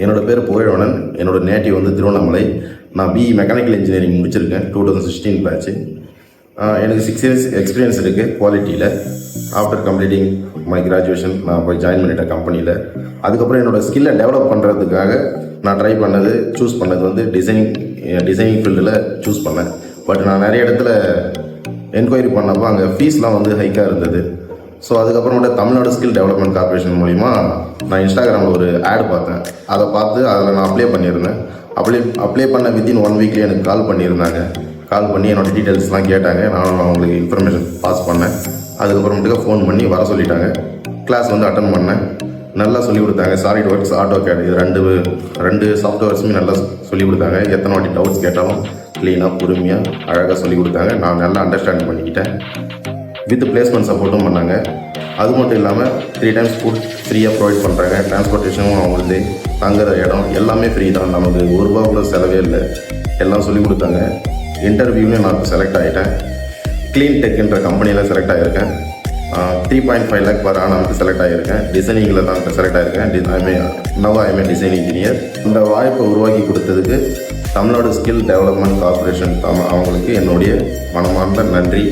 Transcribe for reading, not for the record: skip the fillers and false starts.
என்னோடய பேர் புகழவனன். என்னோடய நேட்டிவ் வந்து திருவண்ணாமலை. நான் பிஇ மெக்கானிக்கல் இன்ஜினியரிங் முடிச்சிருக்கேன் 2016 பேட்ச்சு. எனக்கு 6 இயர்ஸ் எக்ஸ்பீரியன்ஸ் இருக்குது குவாலிட்டியில். ஆஃப்டர் கம்ப்ளீட்டிங் மை கிராஜுவேஷன் நான் போய் ஜாயின் பண்ணிட்டேன் கம்பெனியில். அதுக்கப்புறம் என்னோடய ஸ்கில்லை டெவலப் பண்ணுறதுக்காக நான் சூஸ் பண்ணது வந்து டிசைனிங் ஃபீல்டில் சூஸ் பண்ணேன். பட் நான் நிறைய இடத்துல என்கொயரி பண்ணப்போ அங்கே ஃபீஸ்லாம் வந்து ஹைக்காக இருந்தது. ஸோ அதுக்கப்புறமேட்டு தமிழ்நாடு ஸ்கில் டெவலப்மெண்ட் கார்பரேஷன் மூலிமா நான் இன்ஸ்டாகிராமில் ஒரு ஆட் பார்த்தேன். அதை பார்த்து அதில் நான் அப்ளை பண்ணியிருந்தேன். அப்ளை பண்ண வித்தின் 1 வீக்லேயே எனக்கு கால் பண்ணியிருந்தாங்க. கால் பண்ணி என்னோடய டீட்டெயில்ஸ்லாம் கேட்டாங்க. நானும் அவங்களுக்கு இன்ஃபர்மேஷன் பாஸ் பண்ணேன். அதுக்கப்புறமேட்டுக்கு ஃபோன் பண்ணி வர சொல்லிட்டாங்க. கிளாஸ் வந்து அட்டன் பண்ணேன். நல்லா சொல்லிக் கொடுத்தாங்க. சாலிட் ஒர்க்ஸ், AutoCAD இது ரெண்டு சாஃப்ட்வேர்ஸுமே நல்லா சொல்லிக் கொடுத்தாங்க. எத்தனை வாட்டி டவுட்ஸ் கேட்டாலும் க்ளீனாக பொறுமையாக அழகாக சொல்லிக் கொடுத்தாங்க. நான் நல்லா அண்டர்ஸ்டாண்ட் பண்ணிக்கிட்டேன். வித் பிளேஸ்மெண்ட் சப்போர்ட்டும் பண்ணாங்க. அது மட்டும் இல்லாமல் 3 times ஃபுட் ஃப்ரீயாக ப்ரொவைட் பண்ணுறாங்க. டிரான்ஸ்போர்ட்டேஷனும் அவங்களுக்கு, தங்குற இடம் எல்லாமே ஃப்ரீ தான். நமக்கு ₹1 கூட செலவே இல்லை. எல்லாம் சொல்லிக் கொடுத்தாங்க. இன்டர்வியூலையும் நான் செலக்ட் ஆகிட்டேன். க்ளீன் டெக்ன்ற கம்பெனியில் செலக்ட் ஆகியிருக்கேன். 3.5 lakh per annum செலக்ட் ஆகியிருக்கேன். டிசைனிங்கில் தான் செலக்ட் ஆகியிருக்கேன். Now I am design engineer. இந்த வாய்ப்பை உருவாக்கி கொடுத்ததுக்கு தமிழ்நாடு ஸ்கில் டெவலப்மெண்ட் கார்பரேஷன் அவங்களுக்கு என்னுடைய மனமார்ந்த நன்றி.